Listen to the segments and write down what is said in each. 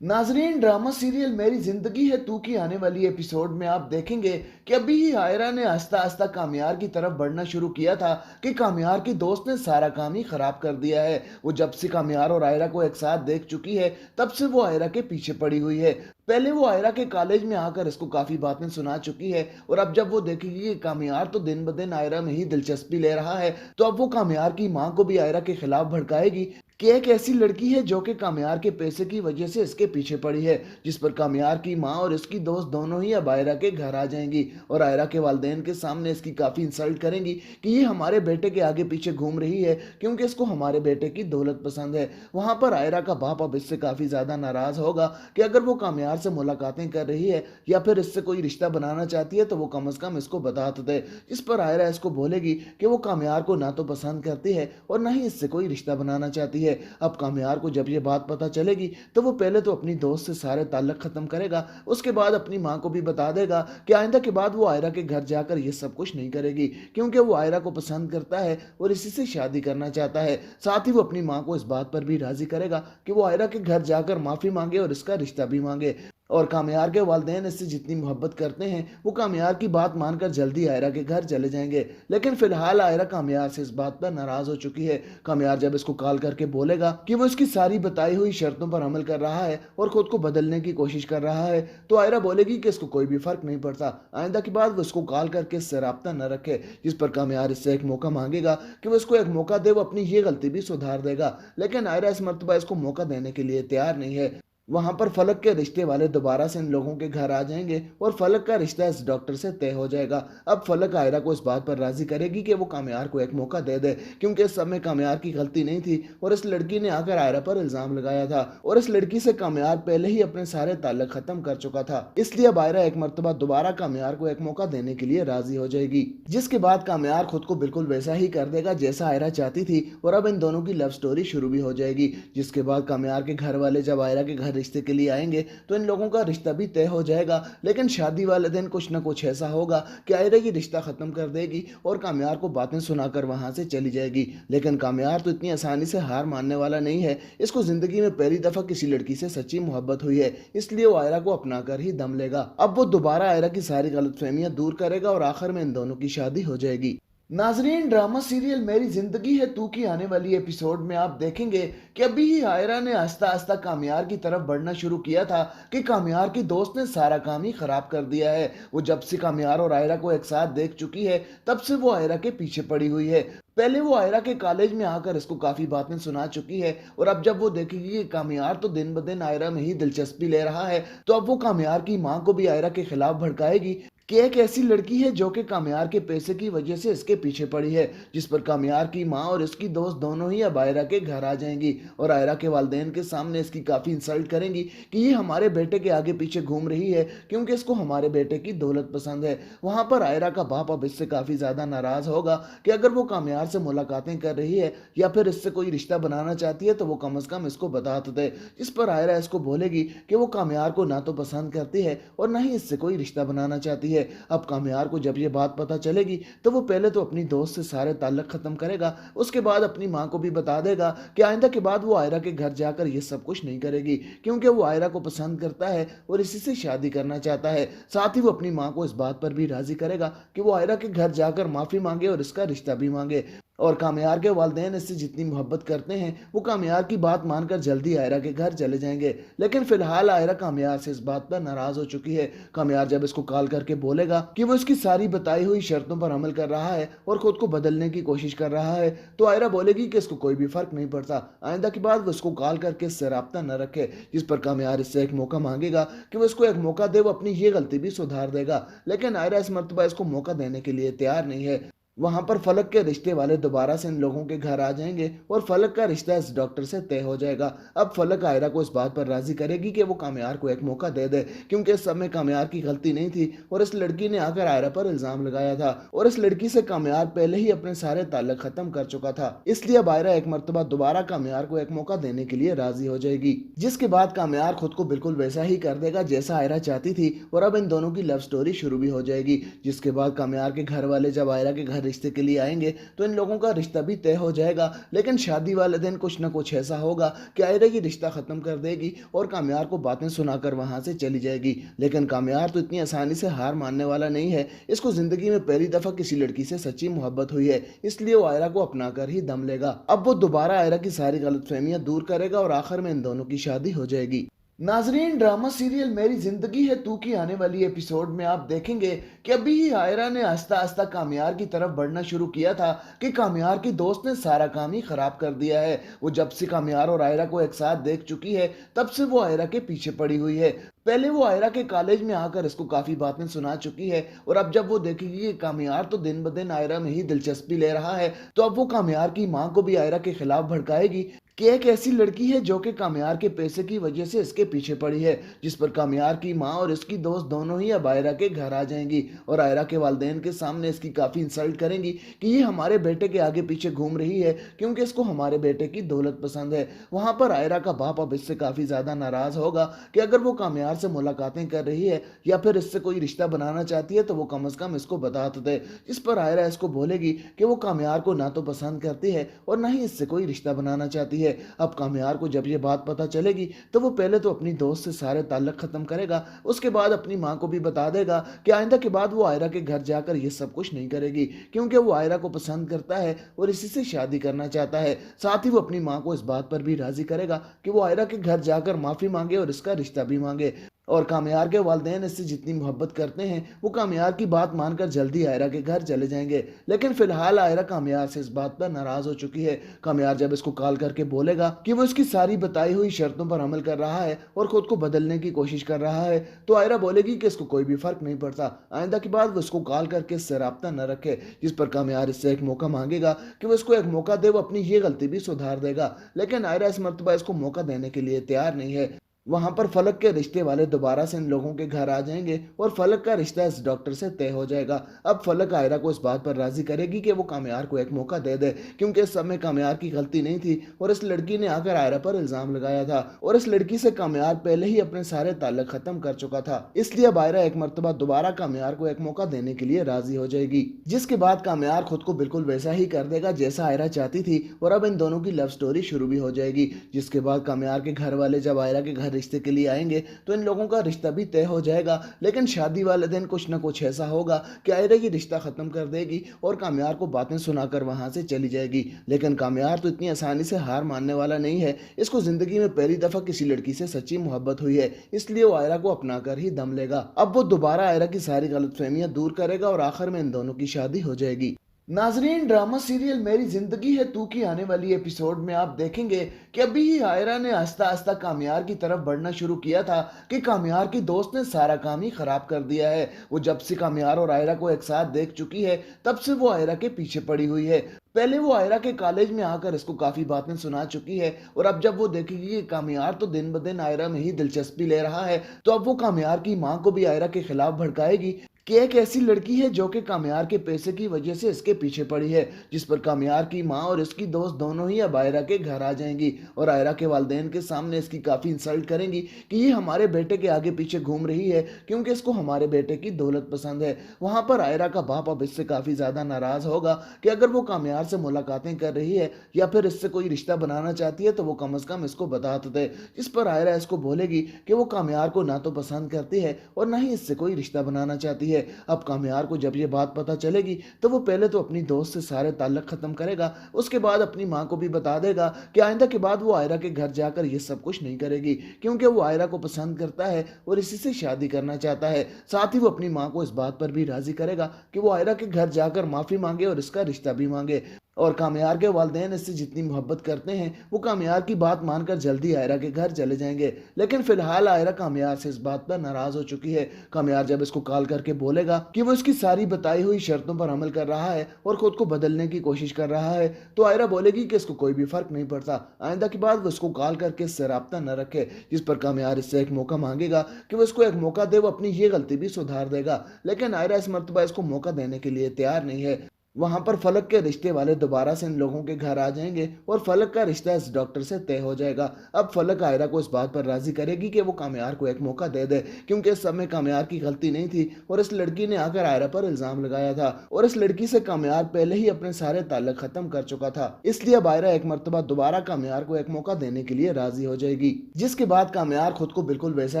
नाजरीन, drama serial मेरी जिंदगी है तू की आने वाली एपिसोड में आप देखेंगे कि अभी ही आयरा ने आस्ता आस्ता कामयार की तरफ बढ़ना शुरू किया था कि कामयार की दोस्त ने सारा काम ही खराब कर दिया है। वो जब से कामयार और आयरा को एक साथ देख चुकी है तब से वो आयरा के पीछे पड़ी हुई है। पहले वो आयरा के कॉलेज में आकर इसको काफी बातें सुना चुकी है और अब जब वो देखेगी कि कामयार तो दिन ब दिन आयरा में ही दिलचस्पी ले रहा है तो अब वो कामयार की माँ को भी आयरा के खिलाफ भड़काएगी कि एक ऐसी लड़की है जो कि कामयार के पैसे की वजह से इसके पीछे पड़ी है, जिस पर कामयार की माँ और इसकी दोस्त दोनों ही अब आयरा के घर आ जाएंगी और आयरा के वालिदैन के सामने इसकी काफ़ी इंसल्ट करेंगी कि ये हमारे बेटे के आगे पीछे घूम रही है क्योंकि इसको हमारे बेटे की दौलत पसंद है। वहाँ पर आयरा का बाप अब इससे काफ़ी ज़्यादा नाराज़ होगा कि अगर वो कामयार से मुलाकातें कर रही है या फिर इससे कोई रिश्ता बनाना चाहती है तो वो कम अज़ कम इसको बता तो दे। जिस पर आयरा इसको बोलेगी कि वो कामयार को ना तो पसंद करती है और ना ही इससे कोई रिश्ता बनाना चाहती है। अब कामयार को जब ये बात पता चलेगी तो वो पहले तो अपनी दोस्त से सारे ताल्लुक खत्म करेगा, उसके बाद अपनी माँ को भी बता देगा कि आइंदा के बाद वो आयरा के घर जाकर ये सब कुछ नहीं करेगी क्योंकि वो आयरा को पसंद करता है और इसी से शादी करना चाहता है। साथ ही वो अपनी माँ को इस बात पर भी राजी करेगा कि वो आयरा के घर जाकर माफी मांगे और इसका रिश्ता भी मांगे। और कामयार के वालिदैन इससे जितनी मोहब्बत करते हैं वो कामयार की बात मानकर जल्दी आयरा के घर चले जाएंगे। लेकिन फिलहाल आयरा कामयार से इस बात पर नाराज हो चुकी है। कामयार जब इसको कॉल करके बोलेगा कि वो इसकी सारी बताई हुई शर्तों पर अमल कर रहा है और खुद को बदलने की कोशिश कर रहा है तो आयरा बोलेगी कि इसको कोई भी फर्क नहीं पड़ता, आइंदा के बाद वो इसको कॉल करके इससे राब्ता न रखे। जिस पर कामयार इससे एक मौका मांगेगा कि वो इसको एक मौका दे, वो अपनी ये गलती भी सुधार देगा। लेकिन आयरा इस मरतबा इसको मौका देने के लिए तैयार नहीं है। वहां पर फलक के रिश्ते वाले दोबारा से इन लोगों के घर आ जाएंगे और फलक का रिश्ता इस डॉक्टर से तय हो जाएगा। अब फलक आयरा को इस बात पर राजी करेगी कि वो कामयार को एक मौका दे दे क्योंकि इस सब में कामयार की गलती नहीं थी और इस लड़की ने आकर आयरा पर इल्जाम लगाया था और इस लड़की से कामयार पहले ही अपने सारे ताल्लुक खत्म कर चुका था। इसलिए अब आयरा एक मरतबा दोबारा कामयार को एक मौका देने के लिए राजी हो जाएगी, जिसके बाद कामयार खुद को बिल्कुल वैसा ही कर देगा जैसा आयरा चाहती थी और अब इन दोनों की लव स्टोरी शुरू भी हो जाएगी। जिसके बाद कामयार के घर वाले जब आयरा के घर रिश्ते के लिए आएंगे तो इन लोगों का रिश्ता भी तय हो जाएगा। लेकिन शादी वाले दिन कुछ ना कुछ ऐसा होगा कि आयरा की रिश्ता खत्म कर देगी और कामयार को बातें सुनाकर वहां से चली जाएगी। लेकिन कामयार तो इतनी आसानी से हार मानने वाला नहीं है। इसको जिंदगी में पहली दफा किसी लड़की से सच्ची मोहब्बत हुई है, इसलिए वो आयरा को अपना कर ही दम लेगा। अब वो दोबारा आयरा की सारी गलतफहमियां दूर करेगा और आखिर में इन दोनों की शादी हो जाएगी। नाजरीन, ड्रामा सीरियल मेरी जिंदगी है तू की आने वाली एपिसोड में आप देखेंगे कि अभी ही आयरा ने आस्ता आस्ता कामयार की तरफ बढ़ना शुरू किया था कि कामयार की दोस्त ने सारा काम ही खराब कर दिया है। वो जब से कामयार और आयरा को एक साथ देख चुकी है तब से वो आयरा के पीछे पड़ी हुई है। पहले वो आयरा के कॉलेज में आकर इसको काफी बातें सुना चुकी है और अब जब वो देखेगी कि कामयार तो दिन ब दिन आयरा में ही दिलचस्पी ले रहा है तो अब वो कामयार की माँ को भी आयरा के खिलाफ भड़काएगी कि एक ऐसी लड़की है जो कि कामयार के पैसे की वजह से इसके पीछे पड़ी है, जिस पर कामयार की माँ और इसकी दोस्त दोनों ही अब आयरा के घर आ जाएंगी और आयरा के वालिदैन के सामने इसकी काफ़ी इंसल्ट करेंगी कि ये हमारे बेटे के आगे पीछे घूम रही है क्योंकि इसको हमारे बेटे की दौलत पसंद है। वहाँ पर आयरा का बाप अब इससे काफ़ी ज़्यादा नाराज़ होगा कि अगर वो कामयार से मुलाकातें कर रही है या फिर इससे कोई रिश्ता बनाना चाहती है तो वो कम अज़ कम इसको बता तो दे। जिस पर आयरा इसको बोलेगी कि वो कामयार को ना तो पसंद करती है और ना ही इससे कोई रिश्ता बनाना चाहती है। अब कामयार को जब ये बात पता चलेगी तो वो पहले तो अपनी दोस्त से सारे ताल्लुक खत्म करेगा, उसके बाद अपनी माँ को भी बता देगा कि आइंदा के बाद वो आयरा के घर जाकर ये सब कुछ नहीं करेगी क्योंकि वो आयरा को पसंद करता है और इसी से शादी करना चाहता है। साथ ही वो अपनी माँ को इस बात पर भी राजी करेगा कि वो आयरा के घर जाकर माफी मांगे और इसका रिश्ता भी मांगे। और कामयार के वालिदैन इससे जितनी मोहब्बत करते हैं वो कामयार की बात मानकर जल्दी आयरा के घर चले जाएंगे। लेकिन फिलहाल आयरा कामयार से इस बात पर नाराज हो चुकी है। कामयार जब इसको कॉल करके बोलेगा कि वो इसकी सारी बताई हुई शर्तों पर अमल कर रहा है और खुद को बदलने की कोशिश कर रहा है तो आयरा बोलेगी कि इसको कोई भी फर्क नहीं पड़ता, आइंदा के बाद वो इसको कॉल करके इससे राब्ता न रखे। जिस पर कामयार इससे एक मौका मांगेगा कि वो इसको एक मौका दे, वो अपनी ये गलती भी सुधार देगा। लेकिन आयरा इस मरतबा इसको मौका देने के लिए तैयार नहीं है। वहां पर फलक के रिश्ते वाले दोबारा से इन लोगों के घर आ जाएंगे और फलक का रिश्ता इस डॉक्टर से तय हो जाएगा। अब फलक आयरा को इस बात पर राजी करेगी कि वो कामयार को एक मौका दे दे क्योंकि इस सब में कामयार की गलती नहीं थी और इस लड़की ने आकर आयरा पर इल्जाम लगाया था और इस लड़की से कामयार पहले ही अपने सारे ताल्लुक खत्म कर चुका था। इसलिए अब आयरा एक मरतबा दोबारा कामयार को एक मौका देने के लिए राजी हो जाएगी, जिसके बाद कामयार खुद को बिल्कुल वैसा ही कर देगा जैसा आयरा चाहती थी और अब इन दोनों की लव स्टोरी शुरू भी हो जाएगी। जिसके बाद कामयार के घर वाले जब आयरा के घर रिश्ते के लिए आएंगे तो इन लोगों का रिश्ता भी तय हो जाएगा। लेकिन शादी वाले दिन कुछ ना कुछ ऐसा होगा कि आयरा ये रिश्ता ख़त्म कर देगी और कामयार को बातें सुनाकर वहाँ से चली जाएगी। लेकिन कामयार तो इतनी आसानी से हार मानने वाला नहीं है। इसको ज़िंदगी में पहली दफ़ा किसी लड़की से सच्ची मोहब्बत हुई है, इसलिए वो आयरा को अपना कर ही दम लेगा। अब वो दोबारा आयरा की सारी गलतफहमियां दूर करेगा और आखिर में इन दोनों की शादी हो जाएगी। नाजरीन, ड्रामा सीरियल मेरी जिंदगी है तू की आने वाली एपिसोड में आप देखेंगे कि अभी ही आयरा ने आस्ता आस्ता कामयार की तरफ बढ़ना शुरू किया था कि कामयार की दोस्त ने सारा काम ही खराब कर दिया है। वो जब से कामयार और आयरा को एक साथ देख चुकी है तब से वो आयरा के पीछे पड़ी हुई है। पहले वो आयरा के कॉलेज में आकर इसको काफी बातें सुना चुकी है और अब जब वो देखेगी कि कामयार तो दिन ब दिन आयरा में ही दिलचस्पी ले रहा है तो अब वो कामयार की मां को भी आयरा के खिलाफ भड़काएगी कि एक ऐसी लड़की है जो कि कामयार के पैसे की वजह से इसके पीछे पड़ी है, जिस पर कामयार की मां और इसकी दोस्त दोनों ही अब आयरा के घर आ जाएंगी और आयरा के वालिदैन के सामने इसकी काफ़ी इंसल्ट करेंगी कि ये हमारे बेटे के आगे पीछे घूम रही है क्योंकि इसको हमारे बेटे की दौलत पसंद है। वहाँ पर आयरा का बाप अब इससे काफ़ी ज़्यादा नाराज़ होगा कि अगर वो कामयार से मुलाकातें कर रही है या फिर इससे कोई रिश्ता बनाना चाहती है तो वो कम अज़ कम इसको बता तो दे। जिस पर आयरा इसको बोलेगी कि वो कामयार को ना तो पसंद करती है और ना ही इससे कोई रिश्ता बनाना चाहती है। अब कामयार को जब ये बात पता चलेगी तो वो पहले तो अपनी दोस्त से सारे ताल्लुक खत्म करेगा, उसके बाद अपनी माँ को भी बता देगा कि आइंदा के बाद वो आयरा के घर जाकर ये सब कुछ नहीं करेगी क्योंकि वो आयरा को पसंद करता है और इसी से शादी करना चाहता है। साथ ही वो अपनी माँ को इस बात पर भी राजी करेगा कि वो आयरा के घर जाकर माफ़ी मांगे और इसका रिश्ता भी मांगे। और कामयार के वालिदैन इससे जितनी मोहब्बत करते हैं वो कामयार की बात मानकर जल्दी आयरा के घर चले जाएंगे। लेकिन फिलहाल आयरा कामयार से इस बात पर नाराज हो चुकी है। कामयार जब इसको कॉल करके बोलेगा कि वो इसकी सारी बताई हुई शर्तों पर अमल कर रहा है और खुद को बदलने की कोशिश कर रहा है तो आयरा बोलेगी कि इसको कोई भी फर्क नहीं पड़ता, आइंदा के बाद वो इसको कॉल करके इससे राब्ता न रखे। जिस पर कामयार इससे एक मौका मांगेगा कि वो इसको एक मौका दे, वो अपनी ये गलती भी सुधार देगा। लेकिन आयरा इस मरतबा इसको मौका देने के लिए तैयार नहीं है। वहां पर फलक के रिश्ते वाले दोबारा से इन लोगों के घर आ जाएंगे और फलक का रिश्ता इस डॉक्टर से तय हो जाएगा। अब फलक आयरा को इस बात पर राजी करेगी कि वो कामयार को एक मौका दे दे क्योंकि इस समय कामयार की गलती नहीं थी और इस लड़की ने आकर आयरा पर इल्जाम लगाया था और इस लड़की से कामयार पहले ही अपने सारे ताल्लुक खत्म कर चुका था। इसलिए अब आयरा एक मरतबा दोबारा कामयार को एक मौका देने के लिए राजी हो जाएगी, जिसके बाद कामयार खुद को बिल्कुल वैसा ही कर देगा जैसा आयरा चाहती थी और अब इन दोनों की लव स्टोरी शुरू भी हो जाएगी। जिसके बाद कामयार के घर वाले जब आयरा के घर रिश्ते के लिए आएंगे तो इन लोगों का रिश्ता भी तय हो जाएगा। लेकिन शादी वाले दिन कुछ ना कुछ ऐसा होगा कि आयरा ये रिश्ता खत्म कर देगी और कामयार को बातें सुनाकर वहां से चली जाएगी। लेकिन कामयार तो इतनी आसानी से हार मानने वाला नहीं है। इसको जिंदगी में पहली दफा किसी लड़की से सच्ची मोहब्बत हुई है, इसलिए वो आयरा को अपना कर ही दम लेगा। अब वो दोबारा आयरा की सारी गलतफहमियां दूर करेगा और आखिर में इन दोनों की शादी हो जाएगी। नाजरीन, ड्रामा सीरियल मेरी जिंदगी है तू की आने वाली एपिसोड में आप देखेंगे कि अभी ही आयरा ने आस्ता आस्ता कामयार की तरफ बढ़ना शुरू किया था कि कामयार की दोस्त ने सारा काम ही खराब कर दिया है। वो जब से कामयार और आयरा को एक साथ देख चुकी है तब से वो आयरा के पीछे पड़ी हुई है। पहले वो आयरा के कॉलेज में आकर इसको काफी बातें सुना चुकी है और अब जब वो देखेगी कि कामयार तो दिन ब दिन आयरा में ही दिलचस्पी ले रहा है तो अब वो कामयार की मां को भी आयरा के खिलाफ भड़काएगी कि एक ऐसी लड़की है जो कि कामयार के पैसे की वजह से इसके पीछे पड़ी है, जिस पर कामयार की मां और इसकी दोस्त दोनों ही अब आयरा के घर आ जाएंगी और आयरा के वालिदैन के सामने इसकी काफ़ी इंसल्ट करेंगी कि ये हमारे बेटे के आगे पीछे घूम रही है क्योंकि इसको हमारे बेटे की दौलत पसंद है। वहाँ पर आयरा का बाप अब इससे काफ़ी ज़्यादा नाराज़ होगा कि अगर वो कामयार से मुलाकातें कर रही है या फिर इससे कोई रिश्ता बनाना चाहती है तो वो कम अज़ कम इसको बता तो दे। जिस पर आयरा इसको बोलेगी कि वो कामयार को ना तो पसंद करती है और ना ही इससे कोई रिश्ता बनाना चाहती है। अब कामयार को जब ये बात पता चलेगी तो वो पहले तो अपनी दोस्त से सारे ताल्लुक खत्म करेगा, उसके बाद अपनी माँ को भी बता देगा कि आइंदा के बाद वो आयरा के घर जाकर ये सब कुछ नहीं करेगी क्योंकि वो आयरा को पसंद करता है और इसी से शादी करना चाहता है। साथ ही वो अपनी माँ को इस बात पर भी राजी करेगा कि वो आयरा के घर जाकर माफ़ी मांगे और इसका रिश्ता भी मांगे। और कामयार के वालिदैन इससे जितनी मोहब्बत करते हैं वो कामयार की बात मानकर जल्दी आयरा के घर चले जाएंगे। लेकिन फिलहाल आयरा कामयार से इस बात पर नाराज हो चुकी है। कामयार जब इसको कॉल करके बोलेगा कि वो इसकी सारी बताई हुई शर्तों पर अमल कर रहा है और खुद को बदलने की कोशिश कर रहा है तो आयरा बोलेगी कि इसको कोई भी फर्क नहीं पड़ता, आइंदा के बाद वो इसको कॉल करके इससे राब्ता न रखे। जिस पर कामयार इससे एक मौका मांगेगा कि वो इसको एक मौका दे, वो अपनी ये गलती भी सुधार देगा। लेकिन आयरा इस मरतबा इसको मौका देने के लिए तैयार नहीं है। वहां पर फलक के रिश्ते वाले दोबारा से इन लोगों के घर आ जाएंगे और फलक का रिश्ता इस डॉक्टर से तय हो जाएगा। अब फलक आयरा को इस बात पर राजी करेगी कि वो कामयार को एक मौका दे दे, क्योंकि इस समय कामयार की गलती नहीं थी और इस लड़की ने आकर आयरा पर इल्जाम लगाया था और इस लड़की से कामयार पहले ही अपने सारे ताल्लुक खत्म कर चुका था। इसलिए अब आयरा एक मर्तबा दोबारा कामयार को एक मौका देने के लिए राजी हो जाएगी, जिसके बाद कामयार खुद को बिल्कुल वैसा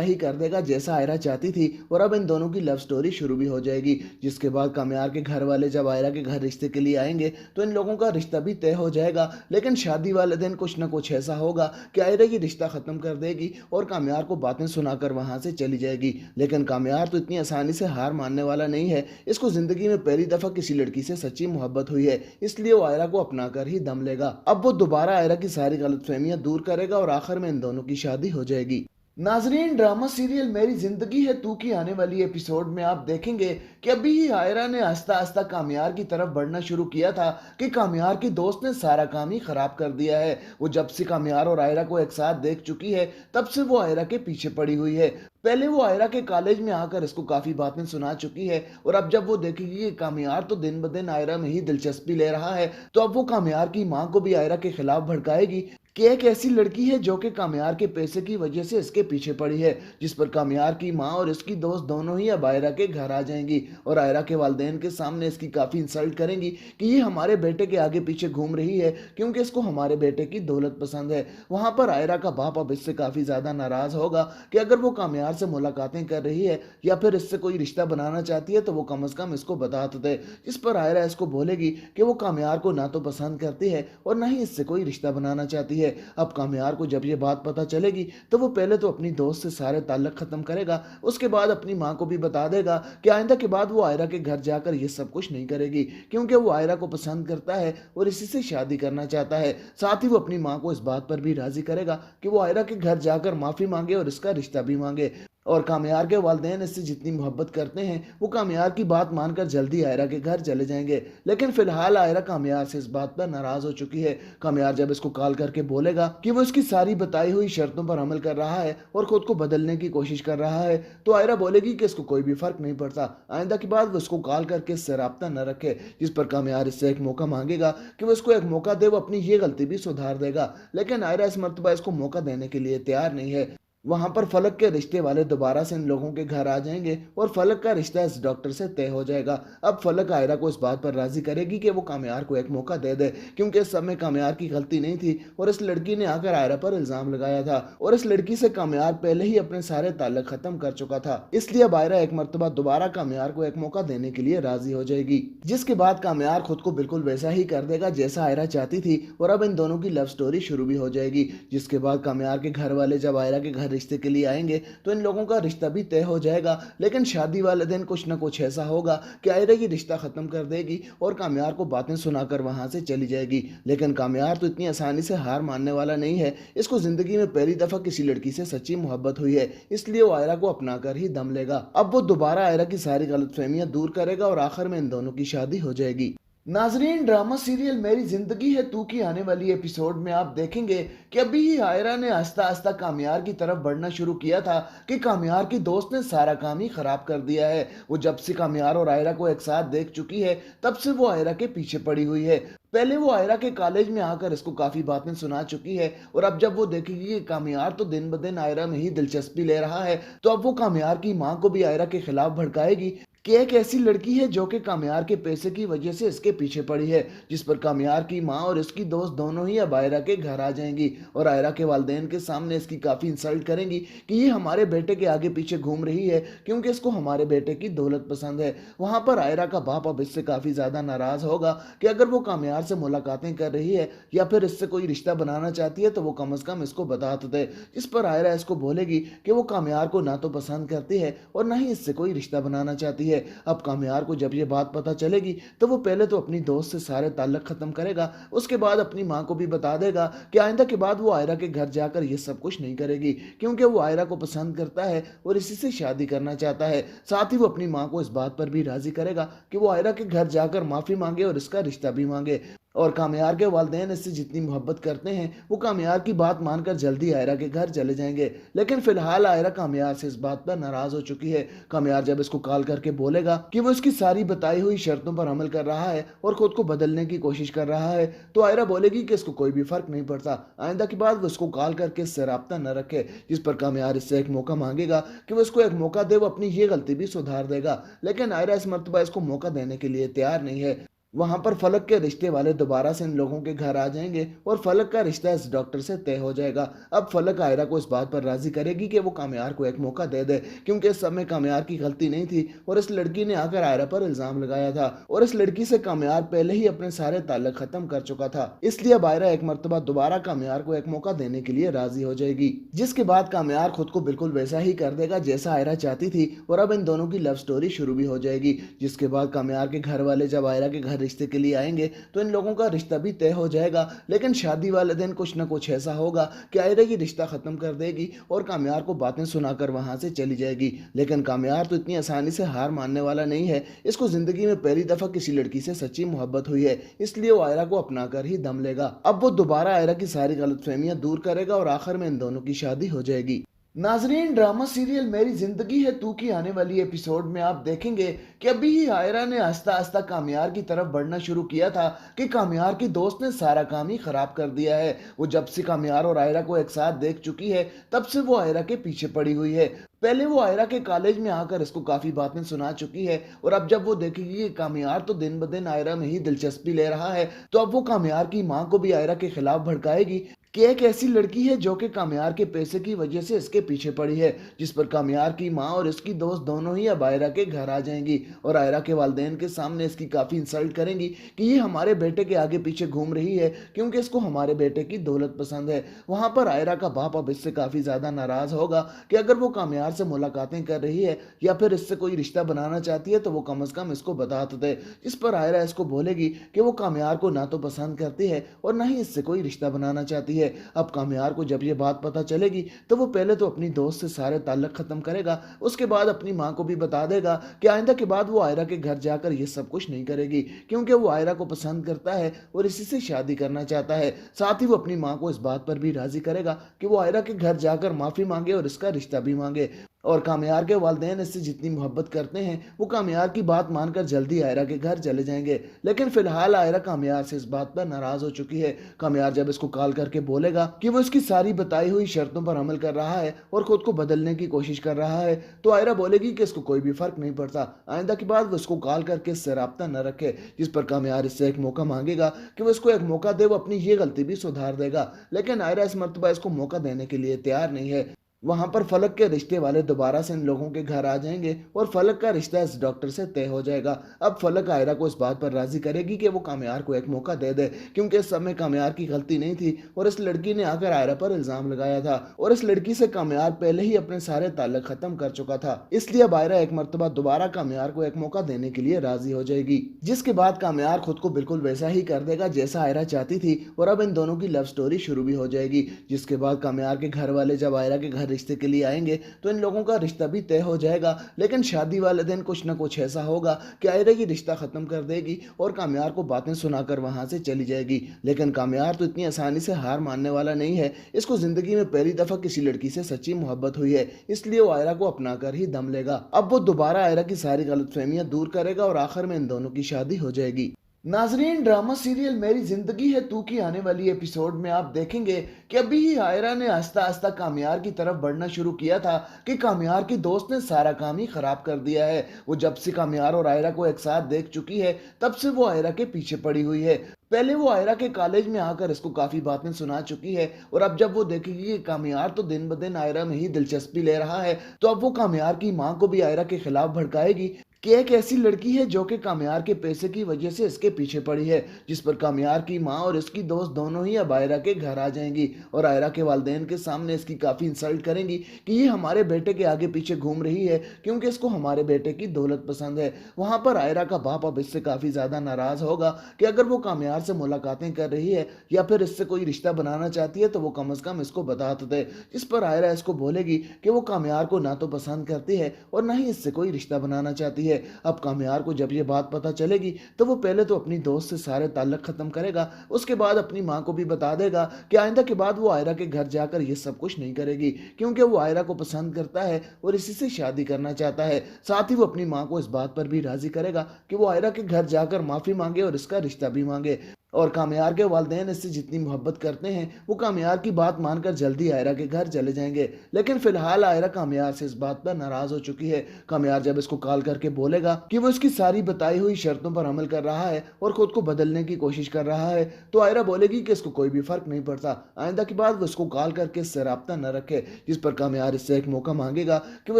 ही कर देगा जैसा आयरा चाहती थी और अब इन दोनों की लव स्टोरी शुरू भी हो जाएगी। जिसके बाद कामयार के घर वाले जब आयरा के घर रिश्ते के लिए आएंगे तो इन लोगों का रिश्ता भी तय हो जाएगा। लेकिन शादी वाले दिन कुछ ना कुछ ऐसा होगा कि आयरा ये रिश्ता खत्म कर देगी और कामयार को बातें सुनाकर वहां से चली जाएगी। लेकिन कामयार तो इतनी आसानी से हार मानने वाला नहीं है। इसको जिंदगी में पहली दफा किसी लड़की से सच्ची मोहब्बत हुई है, इसलिए वो आयरा को अपना कर ही दम लेगा। अब वो दोबारा आयरा की सारी गलतफहमियां दूर करेगा और आखिर में इन दोनों की शादी हो जाएगी। नाजरीन, ड्रामा सीरियल मेरी जिंदगी है तू की आने वाली एपिसोड में आप देखेंगे कि अभी ही आयरा ने आस्ता आस्ता कामयार की तरफ बढ़ना शुरू किया था कि कामयार की दोस्त ने सारा काम ही खराब कर दिया है। वो जब से कामयार और आयरा को एक साथ देख चुकी है तब से वो आयरा के पीछे पड़ी हुई है। पहले वो आयरा के कॉलेज में आकर इसको काफी बातें सुना चुकी है और अब जब वो देखेगी कि कामयार तो दिन ब दिन आयरा में ही दिलचस्पी ले रहा है तो अब वो कामयार की माँ को भी आयरा के खिलाफ भड़काएगी कि एक ऐसी लड़की है जो कि कामयार के पैसे की वजह से इसके पीछे पड़ी है। जिस पर कामयार की माँ और इसकी दोस्त दोनों ही अब आयरा के घर आ जाएंगी और आयरा के वालिदैन के सामने इसकी काफ़ी इंसल्ट करेंगी कि ये हमारे बेटे के आगे पीछे घूम रही है क्योंकि इसको हमारे बेटे की दौलत पसंद है। वहाँ पर आयरा का बाप अब इससे काफ़ी ज़्यादा नाराज़ होगा कि अगर वो कामयार से मुलाकातें कर रही है या फिर इससे कोई रिश्ता बनाना चाहती है तो वो कम अज़ कम इसको बता तो दे। जिस पर आयरा इसको बोलेगी कि वो कामयार को ना तो पसंद करती है और ना ही इससे कोई रिश्ता बनाना चाहती है। अब कामयार को जब ये बात पता चलेगी तो वो पहले तो अपनी दोस्त से सारे ताल्लुक खत्म करेगा, उसके बाद अपनी माँ को भी बता देगा कि आइंदा के बाद वो आयरा के घर जाकर ये सब कुछ नहीं करेगी क्योंकि वो आयरा को पसंद करता है और इसी से शादी करना चाहता है। साथ ही वो अपनी माँ को इस बात पर भी राजी करेगा कि वो आयरा के घर जाकर माफ़ी मांगे और इसका रिश्ता भी मांगे। और कामयार के वालिदैन इससे जितनी मोहब्बत करते हैं वो कामयार की बात मानकर जल्दी आयरा के घर चले जाएंगे। लेकिन फिलहाल आयरा कामयार से इस बात पर नाराज हो चुकी है। कामयार जब इसको कॉल करके बोलेगा कि वो इसकी सारी बताई हुई शर्तों पर अमल कर रहा है और खुद को बदलने की कोशिश कर रहा है तो आयरा बोलेगी कि इसको कोई भी फर्क नहीं पड़ता, आइंदा के बाद वो इसको कॉल करके इससे राब्ता न रखे। जिस पर कामयार इससे एक मौका मांगेगा कि वो इसको एक मौका दे, वो अपनी ये गलती भी सुधार देगा। लेकिन आयरा इस मरतबा इसको मौका देने के लिए तैयार नहीं है। वहां पर फलक के रिश्ते वाले दोबारा से इन लोगों के घर आ जाएंगे और फलक का रिश्ता इस डॉक्टर से तय हो जाएगा। अब फलक आयरा को इस बात पर राजी करेगी कि वो कामयार को एक मौका दे दे क्योंकि इस समय कामयार की गलती नहीं थी और इस लड़की ने आकर आयरा पर इल्जाम लगाया था और इस लड़की से कामयार पहले ही अपने सारे ताल्लुक खत्म कर चुका था। इसलिए अब आयरा एक मरतबा दोबारा कामयार को एक मौका देने के लिए राजी हो जाएगी, जिसके बाद कामयार खुद को बिल्कुल वैसा ही कर देगा जैसा आयरा चाहती थी और अब इन दोनों की लव स्टोरी शुरू भी हो जाएगी। जिसके बाद कामयार के घर वाले जब आयरा के घर रिश्ते के लिए आएंगे तो इन लोगों का रिश्ता भी तय हो जाएगा। लेकिन शादी वाले दिन कुछ ना कुछ ऐसा होगा कि आयरा ये रिश्ता खत्म कर देगी और कामयार को बातें सुनाकर वहां से चली जाएगी। लेकिन कामयार तो इतनी आसानी से हार मानने वाला नहीं है। इसको जिंदगी में पहली दफा किसी लड़की से सच्ची मोहब्बत हुई है, इसलिए वो आयरा को अपना कर ही दम लेगा। अब वो दोबारा आयरा की सारी गलतफहमियां दूर करेगा और आखिर में इन दोनों की शादी हो जाएगी। नाजरीन, ड्रामा सीरियल मेरी जिंदगी है तू की आने वाली एपिसोड में आप देखेंगे कि अभी ही आयरा ने आस्ता आस्ता कामयार की तरफ बढ़ना शुरू किया था कि कामयार की दोस्त ने सारा काम ही खराब कर दिया है। वो जब से कामयार और आयरा को एक साथ देख चुकी है तब से वो आयरा के पीछे पड़ी हुई है। पहले वो आयरा के कॉलेज में आकर इसको काफी बातें सुना चुकी है और अब जब वो देखेगी कि कामयार तो दिन ब दिन आयरा में ही दिलचस्पी ले रहा है तो अब वो कामयार की माँ को भी आयरा के खिलाफ भड़काएगी कि एक ऐसी लड़की है जो कि कामयार के पैसे की वजह से इसके पीछे पड़ी है। जिस पर कामयार की माँ और इसकी दोस्त दोनों ही अब आयरा के घर आ जाएंगी और आयरा के वालिदैन के सामने इसकी काफ़ी इंसल्ट करेंगी कि ये हमारे बेटे के आगे पीछे घूम रही है क्योंकि इसको हमारे बेटे की दौलत पसंद है। वहाँ पर आयरा का बाप अब इससे काफ़ी ज़्यादा नाराज़ होगा कि अगर वो कामयार से मुलाकातें कर रही है या फिर इससे कोई रिश्ता बनाना चाहती है तो वो कम अज़ कम इसको बता तो दे। जिस पर आयरा इसको बोलेगी कि वो कामयार को ना तो पसंद करती है और ना ही इससे कोई रिश्ता बनाना चाहती है। अब कामयार को जब ये बात पता चलेगी तो वो पहले तो अपनी दोस्त से सारे ताल्लुक खत्म करेगा, उसके बाद अपनी माँ को भी बता देगा कि आइंदा के बाद वो आयरा के घर जाकर ये सब कुछ नहीं करेगी क्योंकि वो आयरा को पसंद करता है और इसी से शादी करना चाहता है। साथ ही वो अपनी माँ को इस बात पर भी राजी करेगा कि वो आयरा के घर जाकर माफ़ी मांगे और इसका रिश्ता भी मांगे। और कामयार के वालिदैन इससे जितनी मोहब्बत करते हैं वो कामयार की बात मानकर जल्दी आयरा के घर चले जाएंगे। लेकिन फिलहाल आयरा कामयार से इस बात पर नाराज हो चुकी है। कामयार जब इसको कॉल करके बोलेगा कि वो इसकी सारी बताई हुई शर्तों पर अमल कर रहा है और खुद को बदलने की कोशिश कर रहा है, तो आयरा बोलेगी कि इसको कोई भी फर्क नहीं पड़ता, आइंदा की बात वो इसको कॉल करके इससे राब्ता न रखे। जिस पर कामयार इससे एक मौका मांगेगा कि वो इसको एक मौका दे, वो अपनी ये गलती भी सुधार देगा। लेकिन आयरा इस मर्तबा इसको मौका देने के लिए तैयार नहीं है। वहां पर फलक के रिश्ते वाले दोबारा से इन लोगों के घर आ जाएंगे और फलक का रिश्ता इस डॉक्टर से तय हो जाएगा। अब फलक आयरा को इस बात पर राजी करेगी कि वो कामयार को एक मौका दे दे, क्योंकि इस समय कामयार की गलती नहीं थी और इस लड़की ने आकर आयरा पर इल्जाम लगाया था और इस लड़की से कामयार पहले ही अपने सारे ताल्लुक खत्म कर चुका था। इसलिए अब आयरा एक मर्तबा दोबारा कामयार को एक मौका देने के लिए राजी हो जाएगी, जिसके बाद कामयार खुद को बिल्कुल वैसा ही कर देगा जैसा आयरा चाहती थी और अब इन दोनों की लव स्टोरी शुरू भी हो जाएगी। जिसके बाद कामयार के घर वाले जब आयरा के घर रिश्ते के लिए आएंगे तो इन लोगों का रिश्ता भी तय हो जाएगा। लेकिन शादी वाले दिन कुछ ना कुछ ऐसा होगा कि आयरा ये रिश्ता खत्म कर देगी और कामयार को बातें सुनाकर वहां से चली जाएगी। लेकिन कामयार तो इतनी आसानी से हार मानने वाला नहीं है। इसको जिंदगी में पहली दफा किसी लड़की से सच्ची मोहब्बत हुई है, इसलिए वो आयरा को अपना कर ही दम लेगा। अब वो दोबारा आयरा की सारी गलतफहमियां दूर करेगा और आखिर में इन दोनों की शादी हो जाएगी। नाजरीन, ड्रामा सीरियल मेरी जिंदगी है तू की आने वाली एपिसोड में आप देखेंगे कि अभी ही आयरा ने आस्ता आस्ता कामयार की तरफ बढ़ना शुरू किया था कि कामयार की दोस्त ने सारा काम ही खराब कर दिया है। वो जब से कामयार और आयरा को एक साथ देख चुकी है तब से वो आयरा के पीछे पड़ी हुई है। पहले वो आयरा के कॉलेज में आकर इसको काफी बातें सुना चुकी है और अब जब वो देखेगी कि कामयार तो दिन ब दिन आयरा में ही दिलचस्पी ले रहा है, तो अब वो कामयार की माँ को भी आयरा के खिलाफ भड़काएगी कि एक ऐसी लड़की है जो कि कामयार के पैसे की वजह से इसके पीछे पड़ी है। जिस पर कामयार की माँ और इसकी दोस्त दोनों ही अब आयरा के घर आ जाएंगी और आयरा के वालिदैन के सामने इसकी काफी इंसल्ट करेंगी कि ये हमारे बेटे के आगे पीछे घूम रही है क्योंकि इसको हमारे बेटे की दौलत पसंद है। वहां पर आयरा का बाप अब इससे काफी ज्यादा नाराज होगा कि अगर वो कामयार से मुलाकातें कर रही है या फिर इससे कोई रिश्ता बनाना चाहती है तो वो कम से कम इसको बता तो दे। जिस पर आयरा इसको बोलेगी कि वो कामयार को ना तो पसंद करती है और ना ही इससे कोई रिश्ता बनाना चाहती है। अब कामयार को जब ये बात पता चलेगी तो वो पहले तो अपनी दोस्त से सारे ताल्लुक खत्म करेगा, उसके बाद अपनी माँ को भी बता देगा कि आइंदा के बाद वो आयरा के घर जाकर ये सब कुछ नहीं करेगी क्योंकि वो आयरा को पसंद करता है और इसी से शादी करना चाहता है। साथ ही वो अपनी माँ को इस बात पर भी राजी करेगा कि वो आयरा के घर जाकर माफी मांगे और इसका रिश्ता भी मांगे। और कामयार के वालिदैन इससे जितनी मोहब्बत करते हैं वो कामयार की बात मानकर जल्दी आयरा के घर चले जाएंगे। लेकिन फिलहाल आयरा कामयार से इस बात पर नाराज हो चुकी है। कामयार जब इसको कॉल करके बोलेगा कि वो इसकी सारी बताई हुई शर्तों पर अमल कर रहा है और खुद को बदलने की कोशिश कर रहा है, तो आयरा बोलेगी कि इसको कोई भी फर्क नहीं पड़ता, आइंदा की बात वो इसको कॉल करके इससे राब्ता न रखे। जिस पर कामयार इससे एक मौका मांगेगा कि वो इसको एक मौका दे, वो अपनी ये गलती भी सुधार देगा। लेकिन आयरा इस मर्तबा इसको मौका देने के लिए तैयार नहीं है। वहां पर फलक के रिश्ते वाले दोबारा से इन लोगों के घर आ जाएंगे और फलक का रिश्ता इस डॉक्टर से तय हो जाएगा। अब फलक आयरा को इस बात पर राजी करेगी कि वो कामयार को एक मौका दे दे, क्योंकि इस समय कामयार की गलती नहीं थी और इस लड़की ने आकर आयरा पर इल्जाम लगाया था और इस लड़की से कामयार पहले ही अपने सारे ताल्लुक खत्म कर चुका था। इसलिए अब आयरा एक मर्तबा दोबारा कामयार को एक मौका देने के लिए राजी हो जाएगी, जिसके बाद कामयार खुद को बिल्कुल वैसा ही कर देगा जैसा आयरा चाहती थी और अब इन दोनों की लव स्टोरी शुरू भी हो जाएगी। जिसके बाद कामयार के घर वाले जब आयरा के घर रिश्ते के लिए आएंगे तो इन लोगों का रिश्ता भी तय हो जाएगा। लेकिन शादी वाले दिन कुछ ना कुछ ऐसा होगा कि आयरा ये रिश्ता खत्म कर देगी और कामयार को बातें सुनाकर वहां से चली जाएगी। लेकिन कामयार तो इतनी आसानी से हार मानने वाला नहीं है। इसको जिंदगी में पहली दफा किसी लड़की से सच्ची मोहब्बत हुई है, इसलिए वो आयरा को अपना कर ही दम लेगा। अब वो दोबारा आयरा की सारी गलतफहमियां दूर करेगा और आखिर में इन दोनों की शादी हो जाएगी। नाजरीन, ड्रामा सीरियल मेरी जिंदगी है तू की आने वाली एपिसोड में आप देखेंगे कि अभी ही आयरा ने आस्ता आस्ता कामयार की तरफ बढ़ना शुरू किया था कि कामयार की दोस्त ने सारा काम ही खराब कर दिया है। वो जब से कामयार और आयरा को एक साथ देख चुकी है तब से वो आयरा के पीछे पड़ी हुई है। पहले वो आयरा के कॉलेज में आकर इसको काफी बातें सुना चुकी है और अब जब वो देखेगी कि कामयार तो दिन ब दिन आयरा में ही दिलचस्पी ले रहा है, तो अब वो कामयार की माँ को भी आयरा के खिलाफ भड़काएगी कि एक ऐसी लड़की है जो कि कामयार के पैसे की वजह से इसके पीछे पड़ी है। जिस पर कामयार की माँ और इसकी दोस्त दोनों ही अब आयरा के घर आ जाएंगी और आयरा के वालिदैन के सामने इसकी काफी इंसल्ट करेंगी कि ये हमारे बेटे के आगे पीछे घूम रही है क्योंकि इसको हमारे बेटे की दौलत पसंद है। वहां पर आयरा का बाप अब इससे काफी ज्यादा नाराज होगा कि अगर वो कामयार से मुलाकातें कर रही है या फिर इससे कोई रिश्ता बनाना चाहती है तो वो कम से कम इसको बता तो दे। जिस पर आयरा इसको बोलेगी कि वो कामयार को ना तो पसंद करती है और ना ही इससे कोई रिश्ता बनाना चाहती है। है। अब कामयार को जब ये बात पता चलेगी तो वो पहले तो अपनी दोस्त से सारे ताल्लुक ख़त्म करेगा, उसके बाद अपनी माँ को भी बता देगा कि आइंदा के बाद वो आयरा के घर जाकर ये सब कुछ नहीं करेगी, क्योंकि वो आयरा को पसंद करता है और इसी से शादी करना चाहता है। साथ ही वो अपनी माँ को इस बात पर भी राज़ी करेगा कि वो आयरा के घर जाकर माफ़ी माँगे और इसका रिश्ता भी माँगे। और कामयार के वालिदैन इससे जितनी मोहब्बत करते हैं, वो कामयार की बात मानकर जल्दी आयरा के घर चले जाएँगे। लेकिन फ़िलहाल आयरा कामयार से इस बात पर नाराज़ हो चुकी है। कामयार जब इसको कॉल करके बोलेगा कि वो इसकी सारी बताई हुई शर्तों पर अमल कर रहा है और खुद को बदलने की कोशिश कर रहा है, तो आयरा बोलेगी कि इसको कोई भी फ़र्क नहीं पड़ता। आइंदा के बाद वो इसको कॉल करके इससे राब्ता न रखे, जिस पर कामयार इससे एक मौका माँगेगा कि वो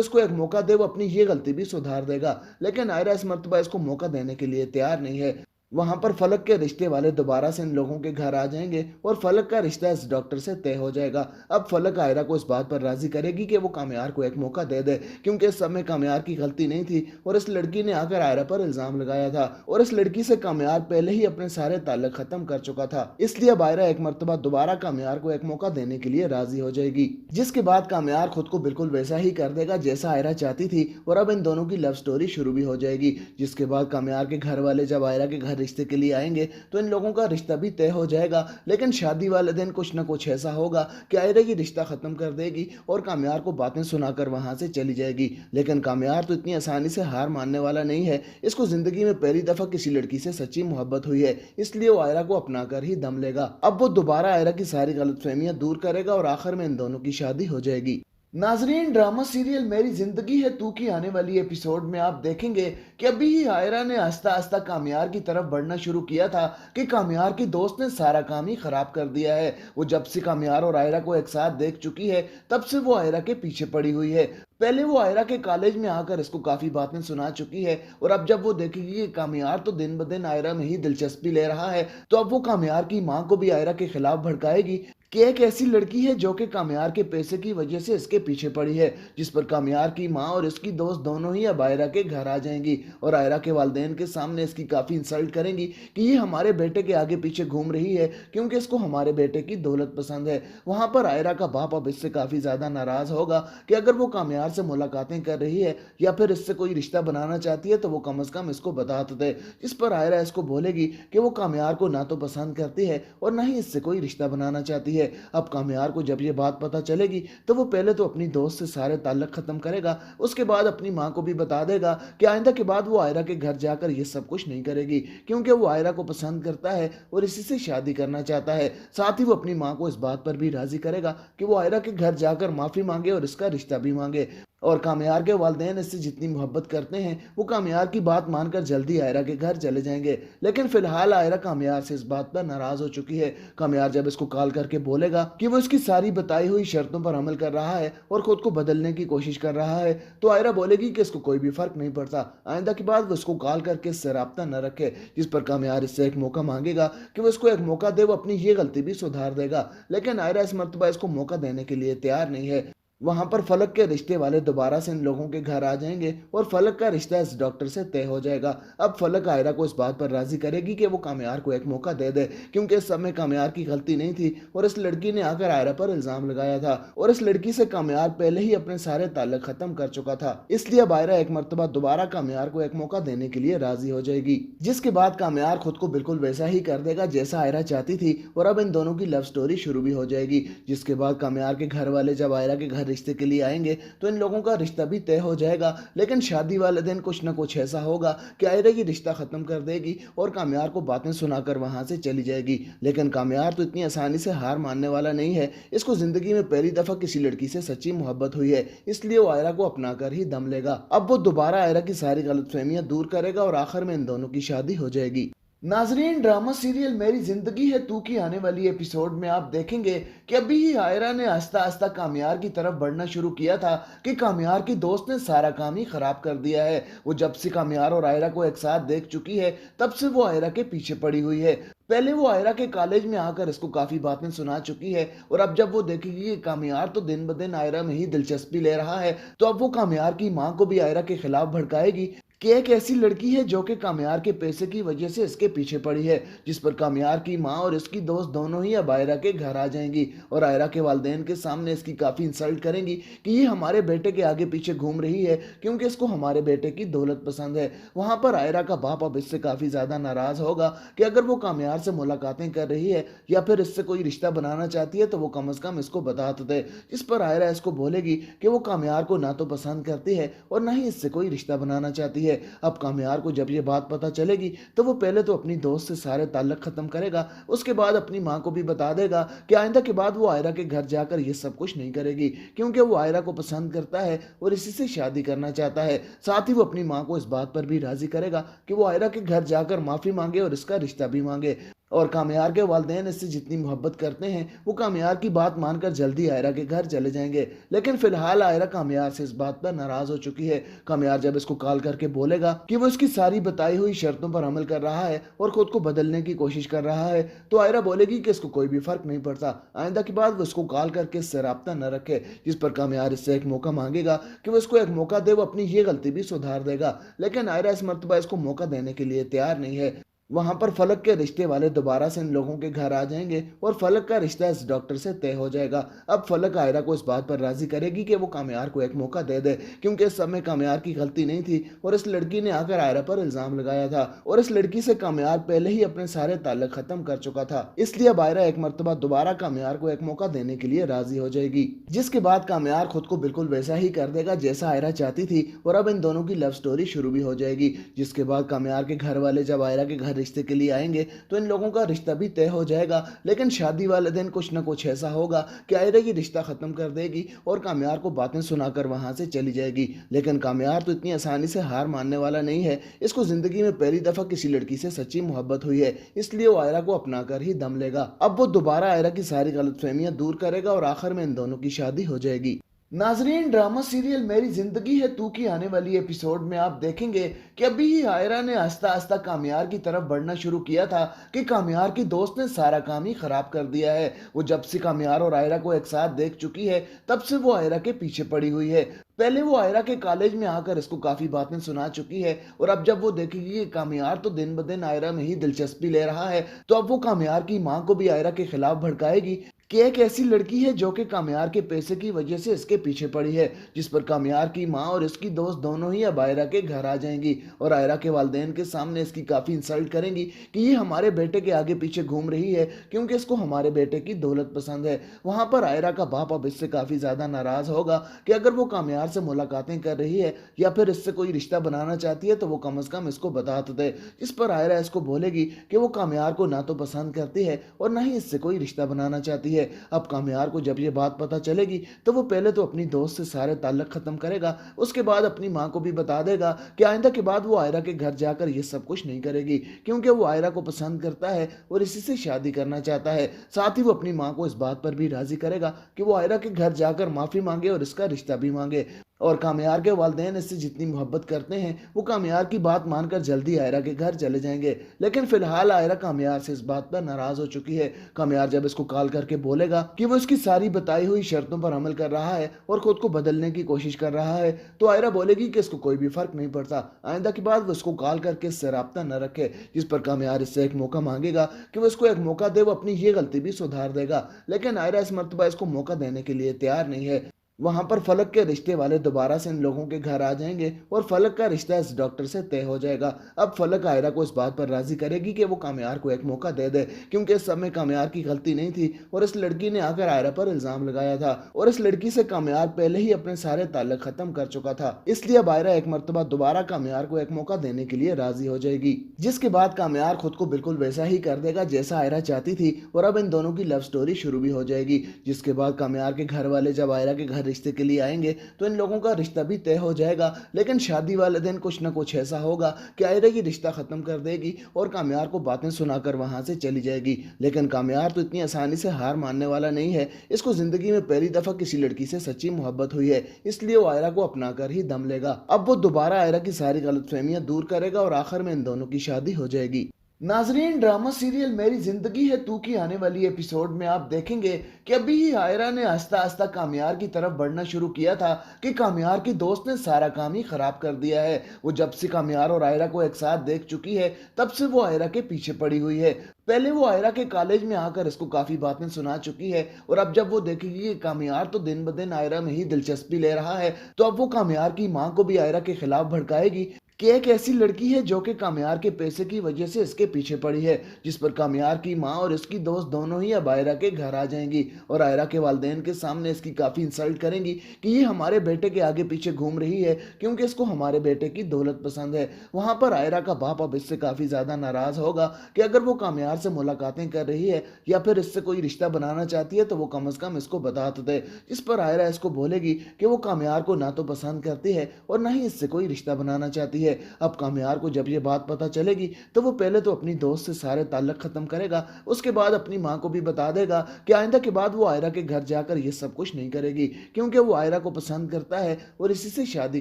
इसको एक मौका दे, वो अपनी ये गलती भी सुधार देगा। लेकिन आयरा इस मर्तबा इसको मौका देने के लिए तैयार नहीं है। वहाँ पर फलक के रिश्ते वाले दोबारा से इन लोगों के घर आ जाएँगे और फलक का रिश्ता इस डॉक्टर से तय हो जाएगा। अब फलक आयरा को इस बात पर राज़ी करेगी कि वो कामयार को एक मौका दे दे, क्योंकि इस समय कामयार की गलती नहीं थी और इस लड़की ने आकर आयरा पर इल्ज़ाम लगाया था और इस लड़की से कामयार पहले ही अपने सारे ताल्लुक ख़त्म कर चुका था। इसलिए अब आयरा एक मर्तबा दोबारा कामयार को एक मौका देने के लिए राज़ी हो जाएगी, जिसके बाद कामयार खुद को बिल्कुल वैसा ही कर देगा जैसा आयरा चाहती थी और अब इन दोनों की लव स्टोरी शुरू भी हो जाएगी। जिसके बाद कामयार के घर वाले जब आयरा के घर रिश्ते के लिए आएंगे तो इन लोगों का रिश्ता भी तय हो जाएगा। लेकिन शादी वाले दिन कुछ ना कुछ ऐसा होगा कि आयरा ये रिश्ता ख़त्म कर देगी और कामयार को बातें सुनाकर वहाँ से चली जाएगी। लेकिन कामयार तो इतनी आसानी से हार मानने वाला नहीं है। इसको ज़िंदगी में पहली दफ़ा किसी लड़की से सच्ची मोहब्बत हुई है, इसलिए वो आयरा को अपना कर ही दम लेगा। अब वो दोबारा आयरा की सारी गलतफहमियां दूर करेगा और आखिर में इन दोनों की शादी हो जाएगी। नाजरीन, ड्रामा सीरियल मेरी जिंदगी है तू की आने वाली एपिसोड में आप देखेंगे कि अभी ही आयरा ने आस्ता आस्ता कामयार की तरफ बढ़ना शुरू किया था कि कामयार की दोस्त ने सारा काम ही खराब कर दिया है। वो जब से कामयार और आयरा को एक साथ देख चुकी है, तब से वो आयरा के पीछे पड़ी हुई है। पहले वो आयरा के कॉलेज में आकर इसको काफी बातें सुना चुकी है और अब जब वो देखेगी कि कामयार तो दिन ब दिन आयरा में ही दिलचस्पी ले रहा है, तो अब वो कामयार की माँ को भी आयरा के खिलाफ भड़काएगी कि एक ऐसी लड़की है जो कि कामयार के पैसे की वजह से इसके पीछे पड़ी है। जिस पर कामयार की माँ और इसकी दोस्त दोनों ही अब आयरा के घर आ जाएंगी और आयरा के वालिदैन के सामने इसकी काफ़ी इंसल्ट करेंगी कि ये हमारे बेटे के आगे पीछे घूम रही है क्योंकि इसको हमारे बेटे की दौलत पसंद है। वहाँ पर आयरा का बाप अब इससे काफ़ी ज़्यादा नाराज़ होगा कि अगर वो कामयार से मुलाकातें कर रही है या फिर इससे कोई रिश्ता बनाना चाहती है तो वो कम अज़ कम इसको बता तो दे। जिस पर आयरा इसको बोलेगी कि वो कामयार को ना तो पसंद करती है और ना ही इससे कोई रिश्ता बनाना चाहती है। अब कामयार को जब ये बात पता चलेगी तो वो पहले तो अपनी दोस्त से सारे ताल्लुक ख़त्म करेगा, उसके बाद अपनी माँ को भी बता देगा कि आइंदा के बाद वो आयरा के घर जाकर ये सब कुछ नहीं करेगी, क्योंकि वो आयरा को पसंद करता है और इसी से शादी करना चाहता है। साथ ही वो अपनी माँ को इस बात पर भी राज़ी करेगा कि वो आयरा के घर जाकर माफ़ी मांगे और इसका रिश्ता भी मांगे। और कामयार के वालिदैन इससे जितनी मोहब्बत करते हैं, वो कामयार की बात मानकर जल्दी आयरा के घर चले जाएंगे। लेकिन फिलहाल आयरा कामयार से इस बात पर नाराज़ हो चुकी है। कामयार जब इसको कॉल करके बोलेगा कि वो इसकी सारी बताई हुई शर्तों पर अमल कर रहा है और खुद को बदलने की कोशिश कर रहा है, तो आयरा बोलेगी कि इसको कोई भी फ़र्क नहीं पड़ता। आइंदा के बाद वो इसको कॉल करके इससे राब्ता न रखे, जिस पर कामयार इससे एक मौका मांगेगा कि वो इसको एक मौका दे, वो अपनी ये गलती भी सुधार देगा। लेकिन आयरा इस मर्तबा इसको मौका देने के लिए तैयार नहीं है। वहाँ पर फलक के रिश्ते वाले दोबारा से इन लोगों के घर आ जाएंगे और फलक का रिश्ता इस डॉक्टर से तय हो जाएगा। अब फलक आयरा को इस बात पर राज़ी करेगी कि वो कामयार को एक मौका दे दे, क्योंकि इस समय कामयार की गलती नहीं थी और इस लड़की ने आकर आयरा पर इल्ज़ाम लगाया था और इस लड़की से कामयार पहले ही अपने सारे ताल्लुक ख़त्म कर चुका था। इसलिए अब आयरा एक मर्तबा दोबारा कामयार को एक मौका देने के लिए राज़ी हो जाएगी, जिसके बाद कामयार खुद को बिल्कुल वैसा ही कर देगा जैसा आयरा चाहती थी और अब इन दोनों की लव स्टोरी शुरू भी हो जाएगी। जिसके बाद कामयार के घर वाले जब आयरा के घर रिश्ते के लिए आएंगे तो इन लोगों का रिश्ता भी तय हो जाएगा। लेकिन शादी वाले दिन कुछ ना कुछ ऐसा होगा कि आयरा ये रिश्ता ख़त्म कर देगी और कामयार को बातें सुनाकर वहाँ से चली जाएगी। लेकिन कामयार तो इतनी आसानी से हार मानने वाला नहीं है। इसको ज़िंदगी में पहली दफ़ा किसी लड़की से सच्ची मोहब्बत हुई है, इसलिए वो आयरा को अपना कर ही दम लेगा। अब वो दोबारा आयरा की सारी गलतफहमियां दूर करेगा और आखिर में इन दोनों की शादी हो जाएगी। नाजरीन, ड्रामा सीरियल मेरी जिंदगी है तू की आने वाली एपिसोड में आप देखेंगे कि अभी ही आयरा ने आस्ता आस्ता कामयार की तरफ बढ़ना शुरू किया था कि कामयार की दोस्त ने सारा काम ही खराब कर दिया है। वो जब से कामयार और आयरा को एक साथ देख चुकी है, तब से वो आयरा के पीछे पड़ी हुई है। पहले वो आयरा के कॉलेज में आकर इसको काफी बातें सुना चुकी है और अब जब वो देखेगी कि कामयार तो दिन ब दिन आयरा में ही दिलचस्पी ले रहा है, तो अब वो कामयार की माँ को भी आयरा के खिलाफ भड़काएगी कि एक ऐसी लड़की है जो कि कामयार के पैसे की वजह से इसके पीछे पड़ी है, जिस पर कामयार की माँ और इसकी दोस्त दोनों ही अब आयरा के घर आ जाएंगी और आयरा के वालिदैन के सामने इसकी काफ़ी इंसल्ट करेंगी कि ये हमारे बेटे के आगे पीछे घूम रही है क्योंकि इसको हमारे बेटे की दौलत पसंद है। वहाँ पर आयरा का बाप अब इससे काफ़ी ज़्यादा नाराज़ होगा कि अगर वो कामयार से मुलाकातें कर रही है या फिर इससे कोई रिश्ता बनाना चाहती है तो वो कम अज़ कम इसको बता तो दे। जिस पर आयरा इसको बोलेगी कि वो कामयार को ना तो पसंद करती है और ना ही इससे कोई रिश्ता बनाना चाहती है। अब कामयार को जब ये बात पता चलेगी तो वो पहले तो अपनी दोस्त से सारे ताल्लुक ख़त्म करेगा, उसके बाद अपनी माँ को भी बता देगा कि आइंदा के बाद वो आयरा के घर जाकर ये सब कुछ नहीं करेगी क्योंकि वो आयरा को पसंद करता है और इसी से शादी करना चाहता है। साथ ही वो अपनी माँ को इस बात पर भी राज़ी करेगा कि वो आयरा के घर जाकर माफ़ी मांगे और इसका रिश्ता भी मांगे। और कामयार के वालिदैन इससे जितनी मोहब्बत करते हैं वो कामयार की बात मानकर जल्दी आयरा के घर चले जाएंगे। लेकिन फिलहाल आयरा कामयार से इस बात पर नाराज हो चुकी है। कामयार जब इसको कॉल करके बोलेगा कि वो इसकी सारी बताई हुई शर्तों पर अमल कर रहा है और खुद को बदलने की कोशिश कर रहा है तो आयरा बोलेगी कि इसको कोई भी फर्क नहीं पड़ता, आइंदा के बाद वो इसको कॉल करके इससे राब्ता न रखे। जिस पर कामयार इससे एक मौका मांगेगा कि वो इसको एक मौका दे, वो अपनी ये गलती भी सुधार देगा। लेकिन आयरा इस मर्तबा इसको मौका देने के लिए तैयार नहीं है। वहां पर फलक के रिश्ते वाले दोबारा से इन लोगों के घर आ जाएंगे और फलक का रिश्ता इस डॉक्टर से तय हो जाएगा। अब फलक आयरा को इस बात पर राजी करेगी कि वो कामयार को एक मौका दे दे क्योंकि इस समय कामयार की गलती नहीं थी और इस लड़की ने आकर आयरा पर इल्जाम लगाया था और इस लड़की से कामयार पहले ही अपने सारे ताल्लुक खत्म कर चुका था। इसलिए अब आयरा एक मरतबा दोबारा कामयार को एक मौका देने के लिए राजी हो जाएगी, जिसके बाद कामयार खुद को बिल्कुल वैसा ही कर देगा जैसा आयरा चाहती थी और अब इन दोनों की लव स्टोरी शुरू भी हो जाएगी। जिसके बाद कामयार के घर वाले जब आयरा के घर रिश्ते के लिए आएंगे तो इन लोगों का रिश्ता भी तय हो जाएगा। लेकिन शादी वाले दिन कुछ ना कुछ ऐसा होगा कि आयरा की रिश्ता खत्म कर देगी और कामयार को बातें सुनाकर वहां से चली जाएगी। लेकिन कामयार तो इतनी आसानी से हार मानने वाला नहीं है। इसको जिंदगी में पहली दफा किसी लड़की से सच्ची मोहब्बत हुई है, इसलिए वो आयरा को अपनाकर ही दम लेगा। अब वो दोबारा आयरा की सारी गलतफहमियां दूर करेगा और आखिर में इन दोनों की शादी हो जाएगी। नाजरीन, ड्रामा सीरियल मेरी जिंदगी है तू की आने वाली एपिसोड में आप देखेंगे कि अभी ही आयरा ने आस्ता आस्ता कामयार की तरफ बढ़ना शुरू किया था कि कामयार की दोस्त ने सारा काम ही खराब कर दिया है। वो जब से कामयार और आयरा को एक साथ देख चुकी है तब से वो आयरा के पीछे पड़ी हुई है। पहले वो आयरा के कॉलेज में आकर इसको काफी बातें सुना चुकी है और अब जब वो देखेगी कि कामयार तो दिन ब दिन आयरा में ही दिलचस्पी ले रहा है तो अब वो कामयार की माँ को भी आयरा के खिलाफ भड़काएगी कि एक ऐसी लड़की है जो कि कामयार के पैसे की वजह से इसके पीछे पड़ी है। जिस पर कामयार की माँ और इसकी दोस्त दोनों ही अब आयरा के घर आ जाएंगी और आयरा के वालिदैन के सामने इसकी काफ़ी इंसल्ट करेंगी कि ये हमारे बेटे के आगे पीछे घूम रही है क्योंकि इसको हमारे बेटे की दौलत पसंद है। वहाँ पर आयरा का बाप अब इससे काफ़ी ज़्यादा नाराज़ होगा कि अगर वो कामयार से मुलाकातें कर रही है या फिर इससे कोई रिश्ता बनाना चाहती है तो वो कम अज़ कम इसको बता तो दे। जिस पर आयरा इसको बोलेगी कि वो कामयार को ना तो पसंद करती है और ना ही इससे कोई रिश्ता बनाना चाहती है। अब कामयार को जब ये बात पता चलेगी तो वो पहले तो अपनी दोस्त से सारे ताल्लुक खत्म करेगा, उसके बाद अपनी माँ को भी बता देगा कि आइंदा के बाद वो आयरा के घर जाकर ये सब कुछ नहीं करेगी क्योंकि वो आयरा को पसंद करता है और इसी से शादी करना चाहता है। साथ ही वो अपनी माँ को इस बात पर भी राजी करेगा कि वो आयरा के घर जाकर माफी मांगे और इसका रिश्ता भी मांगे। और कामयार के वालिदैन इससे जितनी मोहब्बत करते हैं वो कामयार की बात मानकर जल्दी आयरा के घर चले जाएंगे। लेकिन फिलहाल आयरा कामयार से इस बात पर नाराज हो चुकी है। कामयार जब इसको कॉल करके बोलेगा कि वो इसकी सारी बताई हुई शर्तों पर अमल कर रहा है और खुद को बदलने की कोशिश कर रहा है तो आयरा बोलेगी कि इसको कोई भी फर्क नहीं पड़ता, आइंदा के बाद वो इसको कॉल करके इससे राब्ता न रखे। जिस पर कामयार इससे एक मौका मांगेगा कि वो इसको एक मौका दे, वो अपनी ये गलती भी सुधार देगा। लेकिन आयरा इस मरतबा इसको मौका देने के लिए तैयार नहीं है। वहां पर फलक के रिश्ते वाले दोबारा से इन लोगों के घर आ जाएंगे और फलक का रिश्ता इस डॉक्टर से तय हो जाएगा। अब फलक आयरा को इस बात पर राजी करेगी कि वो कामयार को एक मौका दे दे क्योंकि इस समय कामयार की गलती नहीं थी और इस लड़की ने आकर आयरा पर इल्जाम लगाया था और इस लड़की से कामयार पहले ही अपने सारे ताल्लुक खत्म कर चुका था। इसलिए अब आयरा एक मरतबा दोबारा कामयार को एक मौका देने के लिए राजी हो जाएगी, जिसके बाद कामयार खुद को बिल्कुल वैसा ही कर देगा जैसा आयरा चाहती थी और अब इन दोनों की लव स्टोरी शुरू भी हो जाएगी। जिसके बाद कामयार के घर वाले जब आयरा के घर रिश्ते के लिए आएंगे तो इन लोगों का रिश्ता भी तय हो जाएगा। लेकिन शादी वाले दिन कुछ ना कुछ ऐसा होगा कि आयरा की रिश्ता खत्म कर देगी और कामयार को बातें सुनाकर वहां से चली जाएगी। लेकिन कामयार तो इतनी आसानी से हार मानने वाला नहीं है। इसको जिंदगी में पहली दफा किसी लड़की से सच्ची मोहब्बत हुई है, इसलिए वो आयरा को अपनाकर ही दम लेगा। अब वो दोबारा आयरा की सारी गलतफहमियां दूर करेगा और आखिर में इन दोनों की शादी हो जाएगी। नाजरीन, ड्रामा सीरियल मेरी जिंदगी है तू की आने वाली एपिसोड में आप देखेंगे कि अभी ही आयरा ने आस्ता आस्ता कामयार की तरफ बढ़ना शुरू किया था कि कामयार की दोस्त ने सारा काम ही खराब कर दिया है। वो जब से कामयार और आयरा को एक साथ देख चुकी है तब से वो आयरा के पीछे पड़ी हुई है। पहले वो आयरा के कॉलेज में आकर इसको काफी बातें सुना चुकी है और अब जब वो देखेगी कि कामयार तो दिन ब दिन आयरा में ही दिलचस्पी ले रहा है तो अब वो कामयार की माँ को भी आयरा के खिलाफ भड़काएगी कि एक ऐसी लड़की है जो कि कामयार के पैसे की वजह से इसके पीछे पड़ी है, जिस पर कामयार की माँ और इसकी दोस्त दोनों ही अब आयरा के घर आ जाएंगी और आयरा के वालिदैन के सामने इसकी काफ़ी इंसल्ट करेंगी कि ये हमारे बेटे के आगे पीछे घूम रही है क्योंकि इसको हमारे बेटे की दौलत पसंद है। वहाँ पर आयरा का बाप अब इससे काफ़ी ज़्यादा नाराज़ होगा कि अगर वो कामयार से मुलाकातें कर रही है या फिर इससे कोई रिश्ता बनाना चाहती है तो वो कम अज़ कम इसको बता तो दे। जिस पर आयरा इसको बोलेगी कि वो कामयार को ना तो पसंद करती है और ना ही इससे कोई रिश्ता बनाना चाहती है। अब कामयार को जब ये बात पता चलेगी तो वो पहले तो अपनी दोस्त से सारे ताल्लुक खत्म करेगा, उसके बाद अपनी माँ को भी बता देगा कि आइंदा के बाद वो आयरा के घर जाकर ये सब कुछ नहीं करेगी क्योंकि वो आयरा को पसंद करता है और इसी से शादी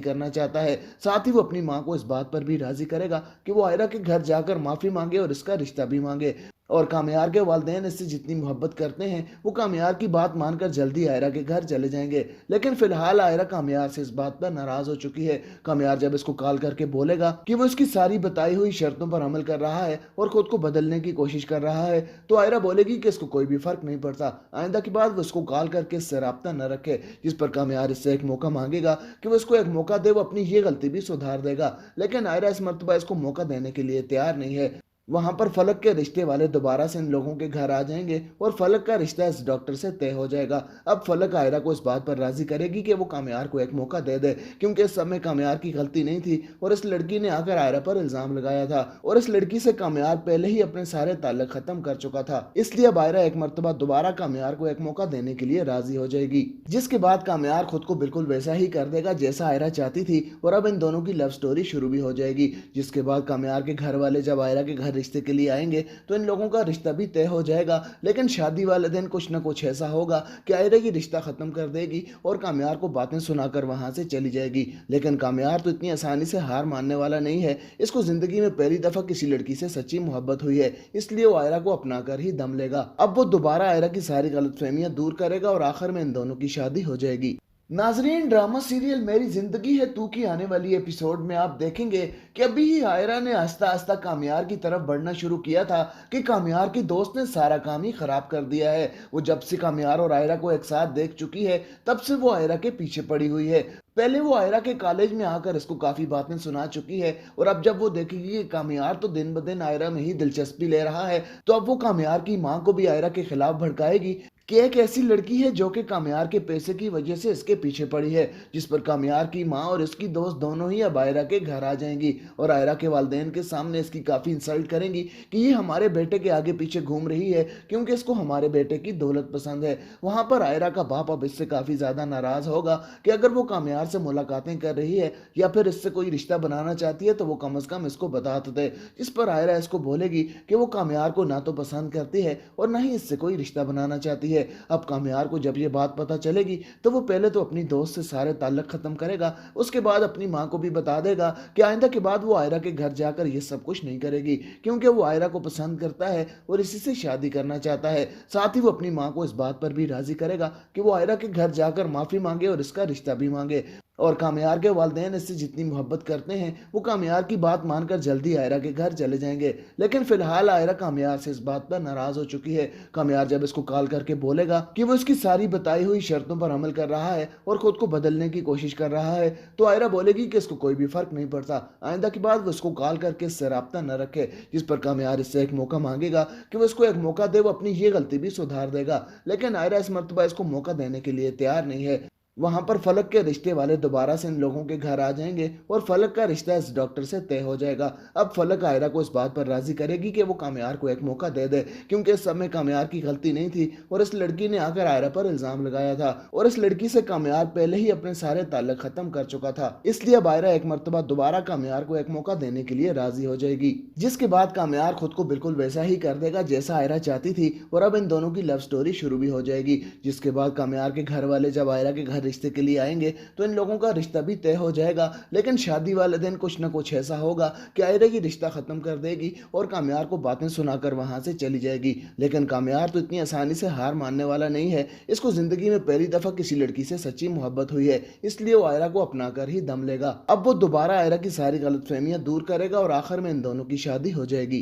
करना चाहता है। साथ ही वो अपनी माँ को इस बात पर भी राजी करेगा कि वो आयरा के घर जाकर माफी मांगे और इसका रिश्ता भी मांगे। और कामयार के वालिदैन इससे जितनी मोहब्बत करते हैं वो कामयार की बात मानकर जल्दी आयरा के घर चले जाएंगे। लेकिन फिलहाल आयरा कामयार से इस बात पर नाराज हो चुकी है। कामयार जब इसको कॉल करके बोलेगा कि वो इसकी सारी बताई हुई शर्तों पर अमल कर रहा है और खुद को बदलने की कोशिश कर रहा है तो आयरा बोलेगी कि इसको कोई भी फर्क नहीं पड़ता, आइंदा के बाद वो इसको कॉल करके इससे राब्ता न रखे। जिस पर कामयार इससे एक मौका मांगेगा कि वो इसको एक मौका दे, वो अपनी ये गलती भी सुधार देगा। लेकिन आयरा इस मरतबा इसको मौका देने के लिए तैयार नहीं है। वहां पर फलक के रिश्ते वाले दोबारा से इन लोगों के घर आ जाएंगे और फलक का रिश्ता इस डॉक्टर से तय हो जाएगा। अब फलक आयरा को इस बात पर राजी करेगी कि वो कामयार को एक मौका दे दे क्योंकि इस समय कामयार की गलती नहीं थी और इस लड़की ने आकर आयरा पर इल्जाम लगाया था और इस लड़की से कामयार पहले ही अपने सारे ताल्लुक खत्म कर चुका था। इसलिए अब आयरा एक मरतबा दोबारा कामयार को एक मौका देने के लिए राजी हो जाएगी, जिसके बाद कामयार खुद को बिल्कुल वैसा ही कर देगा जैसा आयरा चाहती थी और अब इन दोनों की लव स्टोरी शुरू भी हो जाएगी। जिसके बाद कामयार के घर वाले जब आयरा के घर रिश्ते के लिए आएंगे तो इन लोगों का रिश्ता भी तय हो जाएगा। लेकिन शादी वाले दिन कुछ ना कुछ ऐसा होगा कि आयरा की रिश्ता खत्म कर देगी और कामयार को बातें सुनाकर वहां से चली जाएगी। लेकिन कामयार तो इतनी आसानी से हार मानने वाला नहीं है। इसको जिंदगी में पहली दफा किसी लड़की से सच्ची मोहब्बत हुई है, इसलिए वो आयरा को अपना कर ही दम लेगा। अब वो दोबारा आयरा की सारी गलतफहमियां दूर करेगा और आखिर में इन दोनों की शादी हो जाएगी। नाजरीन, ड्रामा सीरियल मेरी जिंदगी है तू की आने वाली एपिसोड में आप देखेंगे कि अभी ही आयरा ने आस्ता आस्ता कामयार की तरफ बढ़ना शुरू किया था कि कामयार की दोस्त ने सारा काम ही खराब कर दिया है। वो जब से कामयार और आयरा को एक साथ देख चुकी है तब से वो आयरा के पीछे पड़ी हुई है। पहले वो आयरा के कॉलेज में आकर इसको काफी बातें सुना चुकी है और अब जब वो देखेगी कि कामयार तो दिन ब दिन आयरा में ही दिलचस्पी ले रहा है तो अब वो कामयार की माँ को भी आयरा के खिलाफ भड़काएगी कि एक ऐसी लड़की है जो कि कामयार के पैसे की वजह से इसके पीछे पड़ी है, जिस पर कामयार की माँ और इसकी दोस्त दोनों ही अब आयरा के घर आ जाएंगी और आयरा के वालिदैन के सामने इसकी काफ़ी इंसल्ट करेंगी कि ये हमारे बेटे के आगे पीछे घूम रही है क्योंकि इसको हमारे बेटे की दौलत पसंद है। वहाँ पर आयरा का बाप अब इससे काफ़ी ज़्यादा नाराज़ होगा कि अगर वो कामयार से मुलाकातें कर रही है या फिर इससे कोई रिश्ता बनाना चाहती है तो वो कम अज़ कम इसको बता तो दे। जिस पर आयरा इसको बोलेगी कि वो कामयार को ना तो पसंद करती है और ना ही इससे कोई रिश्ता बनाना चाहती है। अब कामयार को जब ये बात पता चलेगी तो वो पहले तो अपनी दोस्त से सारे ताल्लुक खत्म करेगा, उसके बाद अपनी माँ को भी बता देगा कि आइंदा के बाद वो आयरा के घर जाकर ये सब कुछ नहीं करेगी क्योंकि वो आयरा को पसंद करता है और इसी से शादी करना चाहता है। साथ ही वो अपनी माँ को इस बात पर भी राजी करेगा कि वो आयरा के घर जाकर माफी मांगे और इसका रिश्ता भी मांगे। और कामयार के वालिदैन इससे जितनी मोहब्बत करते हैं वो कामयार की बात मानकर जल्दी आयरा के घर चले जाएंगे। लेकिन फिलहाल आयरा कामयार से इस बात पर नाराज हो चुकी है। कामयार जब इसको कॉल करके बोलेगा कि वो इसकी सारी बताई हुई शर्तों पर अमल कर रहा है और खुद को बदलने की कोशिश कर रहा है तो आयरा बोलेगी कि इसको कोई भी फर्क नहीं पड़ता, आइंदा के बाद वो इसको कॉल करके इससे राब्ता न रखे। जिस पर कामयार इससे एक मौका मांगेगा कि वो इसको एक मौका दे, वो अपनी ये गलती भी सुधार देगा। लेकिन आयरा इस मरतबा इसको मौका देने के लिए तैयार नहीं है। वहां पर फलक के रिश्ते वाले दोबारा से इन लोगों के घर आ जाएंगे और फलक का रिश्ता इस डॉक्टर से तय हो जाएगा। अब फलक आयरा को इस बात पर राजी करेगी कि वो कामयार को एक मौका दे दे क्योंकि इस समय कामयार की गलती नहीं थी और इस लड़की ने आकर आयरा पर इल्जाम लगाया था और इस लड़की से कामयार पहले ही अपने सारे ताल्लुक खत्म कर चुका था। इसलिए अब आयरा एक मरतबा दोबारा कामयार को एक मौका देने के लिए राजी हो जाएगी, जिसके बाद कामयार खुद को बिल्कुल वैसा ही कर देगा जैसा आयरा चाहती थी और अब इन दोनों की लव स्टोरी शुरू भी हो जाएगी। जिसके बाद कामयार के घर वाले जब आयरा के घर रिश्ते के लिए आएंगे तो इन लोगों का रिश्ता भी तय हो जाएगा। लेकिन शादी वाले दिन कुछ ना कुछ ऐसा होगा कि आयरा की रिश्ता ख़त्म कर देगी और कामयार को बातें सुनाकर वहाँ से चली जाएगी। लेकिन कामयार तो इतनी आसानी से हार मानने वाला नहीं है। इसको ज़िंदगी में पहली दफ़ा किसी लड़की से सच्ची मोहब्बत हुई है, इसलिए वो आयरा को अपना कर ही दम लेगा। अब वो दोबारा आयरा की सारी गलतफहमियां दूर करेगा और आखिर में इन दोनों की शादी हो जाएगी।